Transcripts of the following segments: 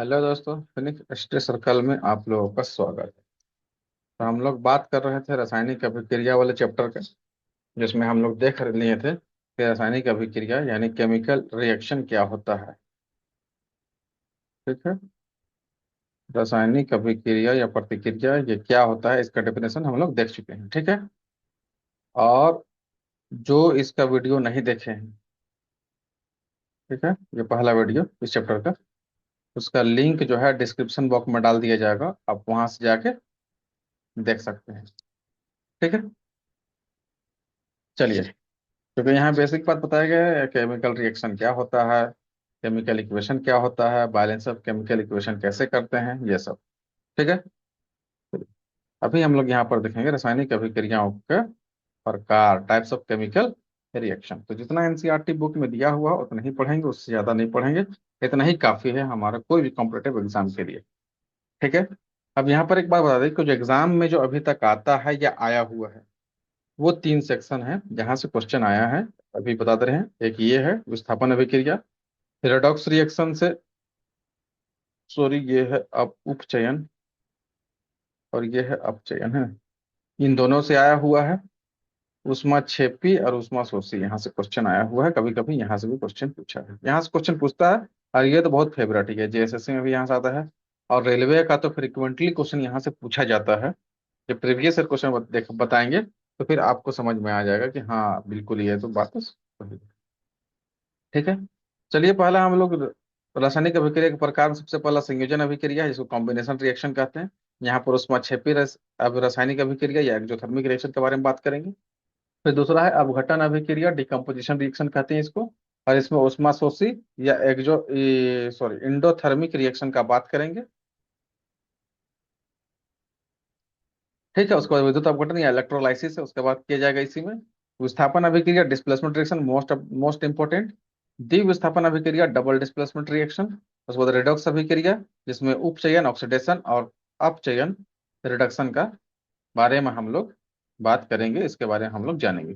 Hello दोस्तों, Phoenix stress circle में आप लोगों का स्वागत है। तो हम लोग बात कर रहे थे रासायनिक अभिक्रिया वाले चैप्टर के, जिसमें हम लोग देख लिए थे कि रासायनिक अभिक्रिया यानी केमिकल रिएक्शन क्या होता है। ठीक है। रासायनिक अभिक्रिया या प्रतिक्रिया ये क्या होता है, इसका डेफिनेशन हम लोग देख चुके हैं। ठीक है। और जो इसका वीडियो नहीं देखे हैं, ठीक है, ये पहला वीडियो इस चैप्टर का, उसका लिंक जो है डिस्क्रिप्शन बॉक्स में डाल दिया जाएगा, आप वहां से जाके देख सकते हैं। ठीक है। चलिए, क्योंकि यहाँ बेसिक बात बताया गया है, केमिकल रिएक्शन क्या होता है, केमिकल इक्वेशन क्या होता है, बैलेंस ऑफ केमिकल इक्वेशन कैसे करते हैं, ये सब। ठीक है। अभी हम लोग यहाँ पर देखेंगे रासायनिक अभिक्रियाओं के प्रकार, टाइप्स ऑफ केमिकल रिएक्शन। तो जितना एनसीईआरटी बुक में दिया हुआ है उतना ही पढ़ेंगे, उससे ज्यादा नहीं पढ़ेंगे। इतना ही काफी है हमारा कोई भी कॉम्पिटेटिव एग्जाम के लिए। ठीक है। अब यहाँ पर एक बात बता दें कि जो एग्जाम में जो अभी तक आता है या आया हुआ है, वो तीन सेक्शन है जहां से क्वेश्चन आया है। अभी बता दे रहे हैं, एक ये है विस्थापन अभिक्रिया, रेडॉक्स रिएक्शन से, सॉरी ये है अब उपचयन, और ये है अपचयन है। इन दोनों से आया हुआ है। उष्मा क्षेपी और उष्मा शोषी, यहाँ से क्वेश्चन आया हुआ है। कभी कभी यहाँ से भी क्वेश्चन पूछा है, यहाँ से क्वेश्चन पूछता है। और ये तो बहुत फेवरेट है, जेएसएससी में भी यहाँ से आता है। और रेलवे का तो फ्रिक्वेंटली क्वेश्चन यहाँ से पूछा जाता है। जब प्रीवियस ईयर क्वेश्चन बताएंगे तो फिर आपको समझ में आ जाएगा कि हाँ बिल्कुल ये तो बात तो सही है। ठीक है। चलिए, पहला हम लोग रासायनिक अभिक्रिया के प्रकार में सबसे पहला संयोजन अभिक्रिया है, जिसको कॉम्बिनेशन रिएक्शन कहते हैं। यहाँ पर उष्माक्षेपी अब रासायनिक अभिक्रिया या एक्जोथर्मिक रिएक्शन के बारे में बात करेंगे। फिर दूसरा है अपघटन अभिक्रिया, डिकम्पोजिशन रिएक्शन कहते हैं इसको। और इसमें उष्मा शोषी या एक्जो सॉरी इंडोथर्मिक रिएक्शन का बात करेंगे। ठीक है। उसके बाद विद्युत अपघटन या इलेक्ट्रोलाइसिस है, उसके बाद किया जाएगा इसी में। विस्थापन अभिक्रिया, displacement reaction, most most important. द्विविस्थापन अभिक्रिया, डबल डिस्प्लेसमेंट रिएक्शन। उसके बाद रिडॉक्स अभिक्रिया, जिसमें उपचयन ऑक्सीडेशन और अपचयन रिडक्शन का बारे में हम लोग बात करेंगे, इसके बारे में हम लोग जानेंगे।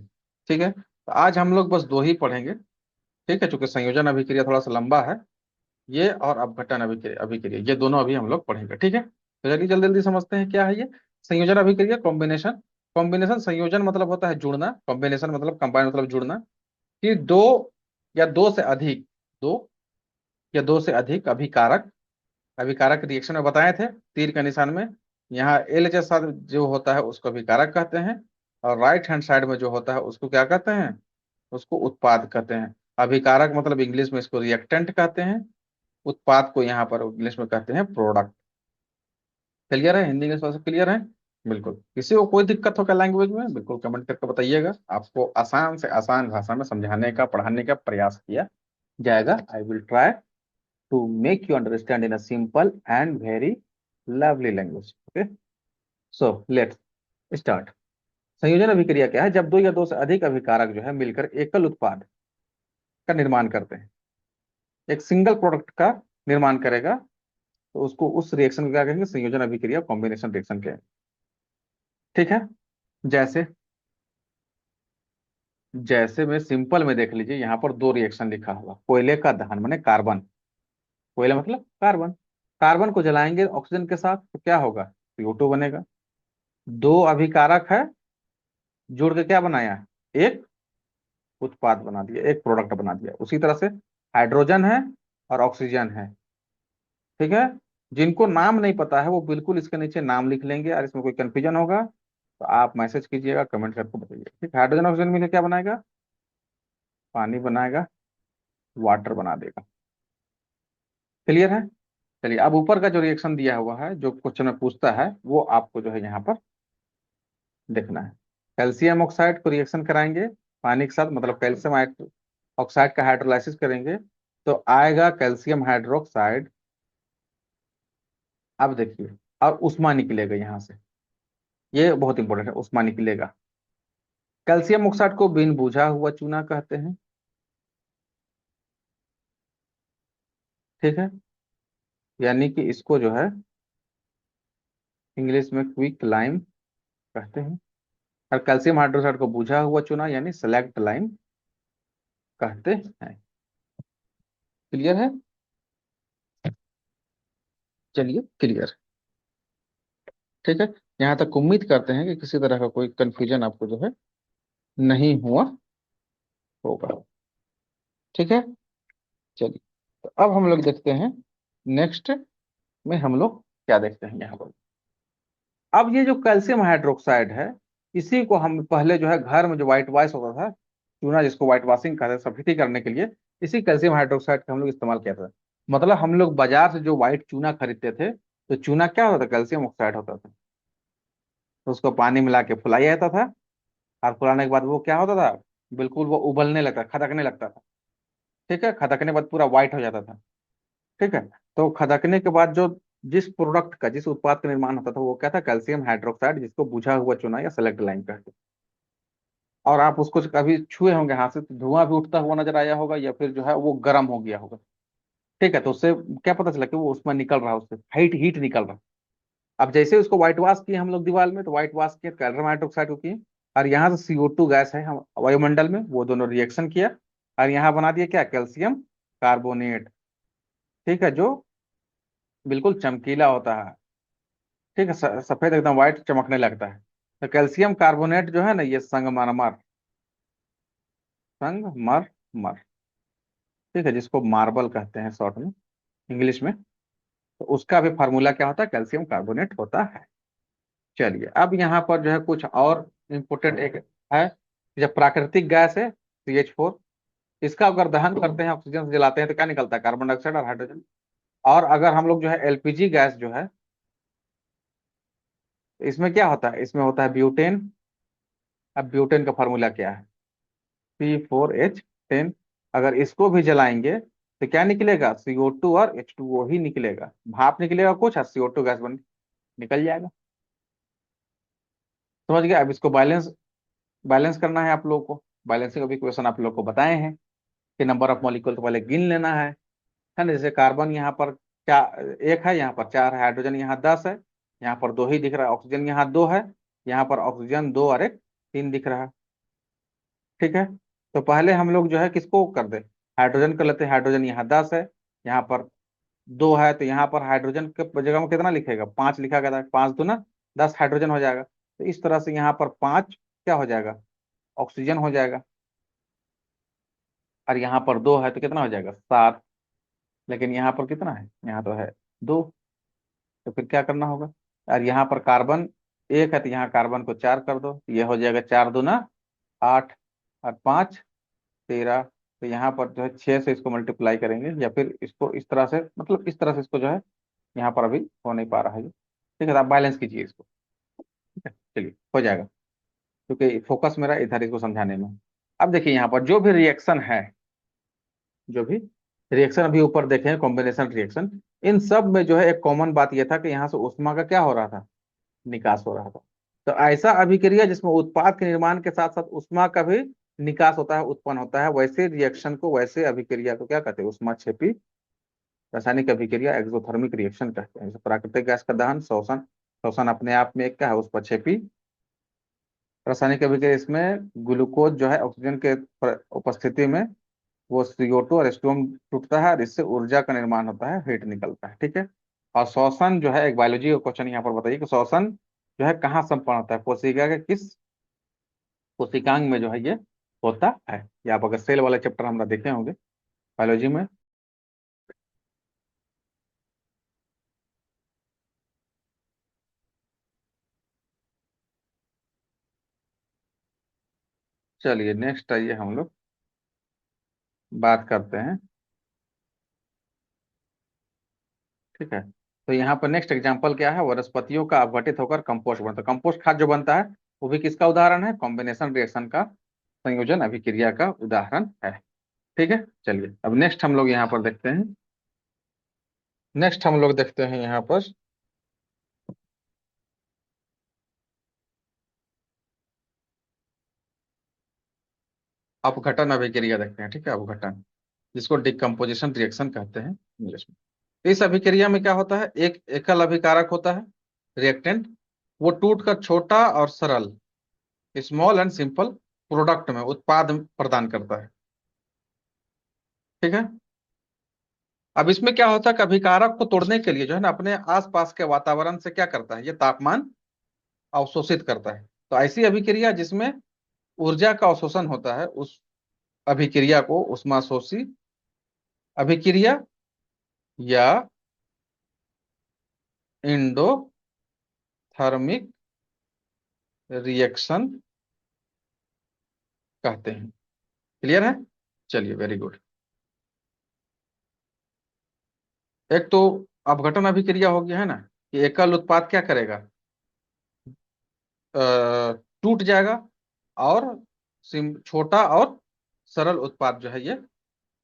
ठीक है। तो आज हम लोग बस दो ही पढ़ेंगे। ठीक है, चूंकि संयोजन अभिक्रिया थोड़ा सा लंबा है, ये और अपघटन अभिक्रिया अभिक्रिया ये दोनों अभी हम लोग पढ़ेंगे। ठीक है, तो चलिए जल्दी जल्दी समझते हैं क्या है ये संयोजन अभिक्रिया। कॉम्बिनेशन, कॉम्बिनेशन संयोजन मतलब होता है जुड़ना, कॉम्बिनेशन मतलब कंबाइन मतलब जुड़ना। कि दो या दो से अधिक, दो या दो से अधिक अभिकारक, अभिकारक रिएक्शन में बताए थे तीर के निशान में। यहाँ एल के साथ जो होता है उसको अभिकारक कहते हैं, और राइट हैंड साइड में जो होता है उसको क्या कहते हैं, उसको उत्पाद कहते हैं। अभिकारक मतलब इंग्लिश में इसको रिएक्टेंट कहते हैं, उत्पाद को यहाँ पर इंग्लिश में कहते हैं प्रोडक्ट। क्लियर है? हिंदी इंग्लिश भाषा क्लियर है? बिल्कुल। किसी को कोई दिक्कत हो क्या लैंग्वेज में, बिल्कुल कमेंट करके बताइएगा, आपको आसान से आसान भाषा में समझाने का पढ़ाने का प्रयास किया जाएगा। I will try to make you understand in a simple and very lovely language. Okay, so let's start. संयोजन अभिक्रिया क्या है? जब दो या दो से अधिक अभिकारक जो है मिलकर एकल उत्पाद का निर्माण करते हैं, एक सिंगल प्रोडक्ट का निर्माण करेगा, तो उसको उस रिएक्शन को क्या कहेंगे? संयोजन अभिक्रिया, कॉम्बिनेशन रिएक्शन के। ठीक है। जैसे जैसे में सिंपल में देख लीजिए, यहाँ पर दो रिएक्शन लिखा हुआ, कोयले का दहन माने कार्बन, कोयला मतलब कार्बन, कार्बन को जलाएंगे ऑक्सीजन के साथ तो क्या होगा? CO2 बनेगा। दो अभिकारक है, जुड़ के क्या बनाया? एक उत्पाद बना दिया, एक प्रोडक्ट बना दिया। उसी तरह से हाइड्रोजन है और ऑक्सीजन है। ठीक है। जिनको नाम नहीं पता है वो बिल्कुल इसके नीचे नाम लिख लेंगे, और इसमें कोई कंफ्यूजन होगा तो आप मैसेज कीजिएगा, कमेंट करके बताइए। ठीक, हाइड्रोजन ऑक्सीजन मिलकर क्या बनाएगा? पानी बनाएगा, वाटर बना देगा। क्लियर है? चलिए, अब ऊपर का जो रिएक्शन दिया हुआ है, जो क्वेश्चन में पूछता है, वो आपको जो है यहाँ पर देखना है। कैल्शियम ऑक्साइड को रिएक्शन कराएंगे पानी के साथ, मतलब कैल्शियम ऑक्साइड का हाइड्रोलाइसिस करेंगे तो आएगा कैल्शियम हाइड्रोक्साइड। अब देखिए, और उष्मा निकलेगा यहाँ से, ये बहुत इंपॉर्टेंट है, उष्मा निकलेगा। कैल्शियम ऑक्साइड को बिन बुझा हुआ चूना कहते हैं। ठीक है। यानी कि इसको जो है इंग्लिश में क्विक लाइम कहते हैं। और कैल्शियम हाइड्रोक्साइड को बुझा हुआ चूना यानी सेलेक्ट लाइम कहते हैं। क्लियर है? चलिए क्लियर। ठीक है, यहाँ तक उम्मीद करते हैं कि किसी तरह का कोई कंफ्यूजन आपको जो है नहीं हुआ होगा। ठीक है, चलिए। तो अब हम लोग देखते हैं नेक्स्ट में हम लोग क्या देखते हैं यहाँ पर। अब ये जो कैल्शियम हाइड्रोक्साइड है, इसी को हम पहले जो है घर में जो व्हाइट वॉश होता था, चूना जिसको व्हाइट वॉशिंग कहते हैं सफेदी करने के लिए, इसी कैल्शियम हाइड्रोक्साइड का हम लोग इस्तेमाल किया था। मतलब हम लोग बाजार से जो व्हाइट चूना खरीदते थे, तो चूना क्या होता था, कैल्शियम ऑक्साइड होता था। तो उसको पानी मिला के फुलाया जाता था, और फुलाने के बाद वो क्या होता था, बिल्कुल वो उबलने लगता, खदकने लगता था। ठीक है, खदकने के बाद पूरा व्हाइट हो जाता था। ठीक है, तो खदकने के बाद जो जिस प्रोडक्ट का, जिस उत्पाद का निर्माण होता था, वो क्या था, कैल्शियम हाइड्रोक्साइड, जिसको बुझा हुआ चूना या सेलेक्ट लाइम कहते हैं। और आप उसको कभी छुए होंगे हाथ से, तो धुआं भी उठता हुआ नजर आया होगा, या फिर जो है वो गर्म हो गया होगा। ठीक है, तो उससे क्या पता चला कि वो उसमें निकल रहा है, उससे हाइट हीट निकल रहा है। अब जैसे उसको व्हाइट वॉश किए हम लोग दीवार में, तो व्हाइट वॉश किए कैल्शियम हाइड्रोक्साइड को किए, और यहाँ से CO2 गैस है हम वायुमंडल में, वो दोनों रिएक्शन किया, और यहाँ बना दिया क्या, कैल्शियम कार्बोनेट। ठीक है, जो बिल्कुल चमकीला होता है। ठीक है, सफेद एकदम व्हाइट चमकने लगता है। तो कैल्शियम कार्बोनेट जो है ना, ये संगमरमर, संगमरमर, ठीक है, जिसको मार्बल कहते हैं शॉर्ट में, इंग्लिश में। तो उसका भी फार्मूला क्या होता है, कैल्शियम कार्बोनेट होता है। चलिए, अब यहाँ पर जो है कुछ और इम्पोर्टेंट एक है। जब प्राकृतिक गैस है CH4, इसका अगर दहन करते हैं, ऑक्सीजन से जलाते हैं, तो क्या निकलता है, कार्बन डाइऑक्साइड और हाइड्रोजन। और अगर हम लोग जो है LPG गैस जो है, इसमें क्या होता है, इसमें होता है ब्यूटेन। अब ब्यूटेन का फार्मूला क्या है, C4H10। अगर इसको भी जलाएंगे तो क्या निकलेगा, CO2 और H2O ही निकलेगा, भाप निकलेगा कुछ, और CO2 गैस बन निकल जाएगा। समझ गया। अब इसको बैलेंस बैलेंस करना है आप लोगों को। बैलेंसिंग का भी क्वेश्चन आप लोग को बताए हैं कि नंबर ऑफ मॉलिक्यूल तो पहले गिन लेना है ना। जैसे कार्बन यहाँ पर क्या, एक है, यहाँ पर चार है, हाइड्रोजन यहाँ 10 है, यहाँ पर दो ही दिख रहा है, ऑक्सीजन यहाँ दो है, यहाँ पर ऑक्सीजन दो और एक तीन दिख रहा है। ठीक है, तो पहले हम लोग जो है किसको कर दे, हाइड्रोजन कर लेते हैं। हाइड्रोजन यहाँ 10 है, यहाँ पर दो है, तो यहाँ पर हाइड्रोजन के जगह में कितना लिखेगा, पांच लिखा गया था, पांच दूना 10 हाइड्रोजन हो जाएगा। तो इस तरह से यहाँ पर पांच क्या हो जाएगा, ऑक्सीजन हो जाएगा। और यहाँ पर दो है तो कितना हो जाएगा, सात। लेकिन यहाँ पर कितना है, यहाँ तो है दो। तो फिर क्या करना होगा, और यहाँ पर कार्बन एक है, तो यहाँ कार्बन को चार कर दो, ये हो जाएगा चार दूना आठ, और पाँच 13। तो यहाँ पर जो है छह से इसको मल्टीप्लाई करेंगे, या फिर इसको इस तरह से, मतलब इस तरह से इसको जो है, यहाँ पर अभी हो नहीं पा रहा है ये। ठीक है, तो आप बैलेंस कीजिए इसको। ठीक है, चलिए हो जाएगा, क्योंकि फोकस मेरा इधर इसको समझाने में है। अब देखिए यहाँ पर जो भी रिएक्शन है, जो भी रिएक्शन अभी ऊपर देखे हैं, कॉम्बिनेशन रिएक्शन, इन सब में जो है एक कॉमन बात यह था कि यहाँ से ऊष्मा का क्या हो रहा था, निकास हो रहा था। तो ऐसा अभिक्रिया जिसमें उत्पाद के निर्माण के साथ साथ ऊष्मा का भी निकास होता है, उत्पन्न होता है, वैसे रिएक्शन को, वैसे अभिक्रिया को क्या कहते हैं, ऊष्मा क्षेपी रासायनिक अभिक्रिया, एक्सोथर्मिक रिएक्शन कहते हैं। जैसे प्राकृतिक गैस का दहन, शोषण, शोषण अपने आप में एक क्या है, ऊष्माक्षेपी रासायनिक अभिक्रिया। इसमें ग्लूकोज जो है ऑक्सीजन के उपस्थिति में वो CO2 और H2O टूटता है, और इससे ऊर्जा का निर्माण होता है, हीट निकलता है। ठीक है, और श्वसन जो है, एक बायोलॉजी का क्वेश्चन यहाँ पर बताइए कि श्वसन जो है कहाँ संपन्न होता है, कोशिका के किस कोशिकांग में जो है ये होता है। या आप अगर सेल वाला चैप्टर हमरा देखे होंगे बायोलॉजी में। चलिए नेक्स्ट आइए हम लोग बात करते हैं। ठीक है, तो यहाँ पर नेक्स्ट एग्जांपल क्या है, वनस्पतियों का अपघटित होकर कंपोस्ट बनता है। कंपोस्ट खाद जो बनता है, वो भी किसका उदाहरण है, कॉम्बिनेशन रिएक्शन का, संयोजन अभिक्रिया का उदाहरण है। ठीक है, चलिए अब नेक्स्ट हम लोग यहाँ पर देखते हैं। नेक्स्ट हम लोग देखते हैं यहाँ पर अपघटन अभिक्रिया देखते हैं। ठीक है, अपघटन, जिसको डिकम्पोजिशन रिएक्शन कहते हैं इंग्लिश में। इस अभिक्रिया में क्या होता है, एक एकल अभिकारक होता है, रिएक्टेंट, वो टूटकर छोटा और सरल, स्मॉल एंड सिंपल प्रोडक्ट में उत्पाद प्रदान करता है। ठीक है, अब इसमें क्या होता है कि अभिकारक को तोड़ने के लिए जो है ना अपने आसपास के वातावरण से क्या करता है, ये तापमान अवशोषित करता है। तो ऐसी अभिक्रिया जिसमें ऊर्जा का अवशोषण होता है, उस अभिक्रिया को ऊष्माशोषी अभिक्रिया या इंडोथर्मिक रिएक्शन कहते हैं। क्लियर है? चलिए, वेरी गुड। एक तो अपघटन अभिक्रिया हो गया है ना, कि एकल उत्पाद क्या करेगा, टूट जाएगा, और छोटा और सरल उत्पाद जो है ये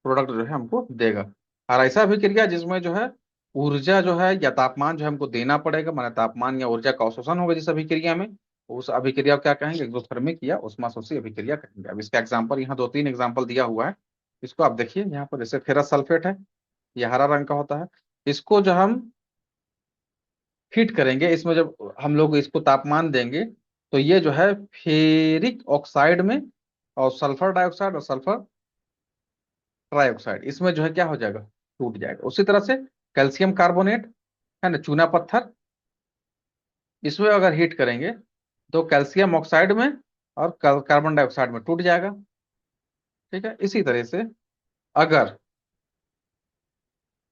प्रोडक्ट जो है हमको देगा। और ऐसा अभिक्रिया जिसमें जो है ऊर्जा जो है या तापमान जो है हमको देना पड़ेगा, माने तापमान या ऊर्जा का अवशोषण होगा जिस अभिक्रिया में, उस अभिक्रिया को क्या कहेंगे, एक्सोथर्मिक या ऊष्माशोषी अभिक्रिया कहेंगे। अब इसका एग्जांपल यहाँ दो तीन एग्जांपल दिया हुआ है, इसको आप देखिए। यहाँ पर जैसे फेरस सल्फेट है, ये हरा रंग का होता है। इसको जब हम हीट करेंगे, इसमें जब हम लोग इसको तापमान देंगे, तो ये जो है फेरिक ऑक्साइड में, और सल्फर डाइऑक्साइड और सल्फर ट्राइऑक्साइड, इसमें जो है क्या हो जाएगा, टूट जाएगा। उसी तरह से कैल्शियम कार्बोनेट है ना, चूना पत्थर, इसमें अगर हीट करेंगे तो कैल्शियम ऑक्साइड में और कार्बन डाइऑक्साइड में टूट जाएगा। ठीक है, इसी तरह से अगर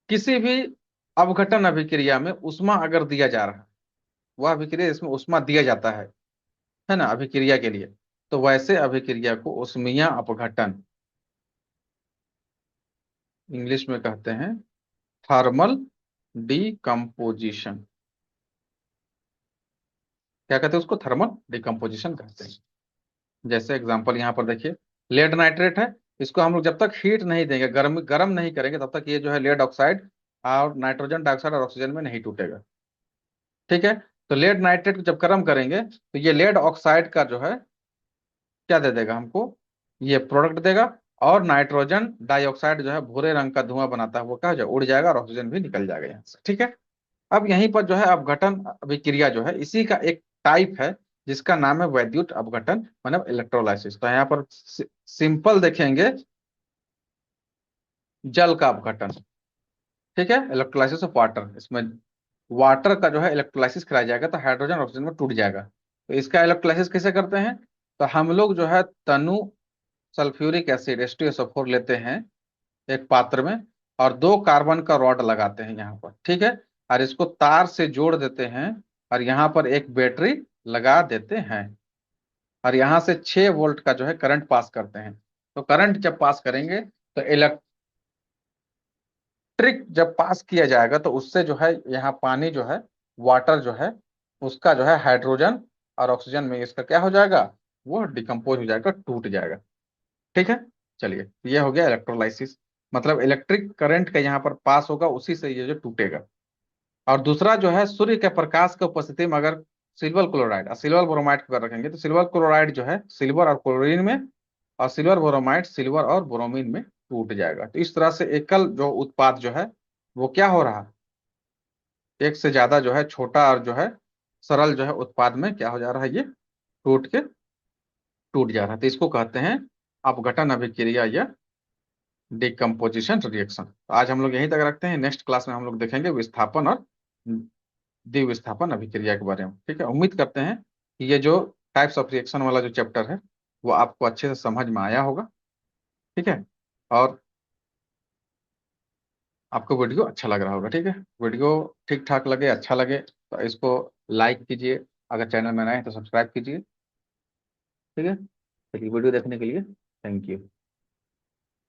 किसी भी अपघटन अभिक्रिया में उष्मा अगर दिया जा रहा है, वह अभिक्रिया इसमें उष्मा दिया जाता है ना अभिक्रिया के लिए, तो वैसे अभिक्रिया को उष्मीय अपघटन इंग्लिश में कहते हैं थर्मल डिकम्पोजिशन। क्या कहते हैं उसको, थर्मल डिकम्पोजिशन कहते हैं। जैसे एग्जांपल यहाँ पर देखिए, लेड नाइट्रेट है, इसको हम लोग जब तक हीट नहीं देंगे, गर्म गर्म नहीं करेंगे, तब तक ये जो है लेड ऑक्साइड और नाइट्रोजन डाइऑक्साइड और ऑक्सीजन में नहीं टूटेगा। ठीक है, तो लेड नाइट्रेट को जब गर्म करेंगे तो ये लेड ऑक्साइड का जो है क्या दे देगा हमको, ये प्रोडक्ट देगा, और नाइट्रोजन डाइऑक्साइड जो है भूरे रंग का धुआं बनाता है, वो क्या हो जाएगा, उड़ जाएगा, और ऑक्सीजन भी निकल जाएगा यहाँ से। ठीक है, अब यहीं पर जो है अपघटन अभिक्रिया जो है इसी का एक टाइप है, जिसका नाम है वैद्युत अपघटन, मतलब इलेक्ट्रोलाइसिस। तो यहाँ पर सिंपल देखेंगे, जल का अपघटन। ठीक है, इलेक्ट्रोलाइसिस ऑफ वाटर, इसमें वाटर का जो है इलेक्ट्रोलाइसिस कराया जाएगा, तो हाइड्रोजन ऑक्सीजन में टूट जाएगा। तो इसका इलेक्ट्रोलाइसिस कैसे करते हैं, तो हम लोग जो है तनु सल्फ्यूरिक एसिड H2SO4 लेते हैं एक पात्र में, और दो कार्बन का रॉड लगाते हैं यहाँ पर। ठीक है, और इसको तार से जोड़ देते हैं, और यहाँ पर एक बैटरी लगा देते हैं, और यहाँ से 6 वोल्ट का जो है करंट पास करते हैं। तो करंट जब पास करेंगे, तो इलेक्ट्रिक जब पास किया जाएगा, तो उससे जो है यहाँ पानी जो है, वाटर जो है, उसका जो है हाइड्रोजन और ऑक्सीजन में इसका क्या हो जाएगा, वो डिकम्पोज हो जाएगा, टूट जाएगा। ठीक है, चलिए, ये हो गया इलेक्ट्रोलाइसिस। मतलब इलेक्ट्रिक करंट का यहाँ पर पास होगा, उसी से ये जो टूटेगा। और दूसरा जो है, सूर्य के प्रकाश की उपस्थिति में अगर सिल्वर क्लोराइड और सिल्वर ब्रोमाइड को रखेंगे, तो सिल्वर क्लोराइड जो है सिल्वर और क्लोरीन में, और सिल्वर ब्रोमाइड सिल्वर और ब्रोमीन में टूट जाएगा। तो इस तरह से एकल जो उत्पाद जो है वो क्या हो रहा है, एक से ज्यादा जो है छोटा और जो है सरल जो है उत्पाद में क्या हो जा रहा है, ये टूट के टूट जा रहा है। तो इसको कहते हैं अपघटन अभिक्रिया या डिकम्पोजिशन रिएक्शन। तो आज हम लोग यहीं तक रखते हैं, नेक्स्ट क्लास में हम लोग देखेंगे विस्थापन और द्विविस्थापन अभिक्रिया के बारे में। ठीक है, उम्मीद करते हैं कि ये जो टाइप्स ऑफ रिएक्शन वाला जो चैप्टर है वो आपको अच्छे से समझ में आया होगा। ठीक है, और आपको वीडियो अच्छा लग रहा होगा। ठीक है, वीडियो ठीक ठाक लगे, अच्छा लगे, तो इसको लाइक कीजिए, अगर चैनल में नए हैं तो सब्सक्राइब कीजिए। ठीक है, चलिए, वीडियो देखने के लिए थैंक यू।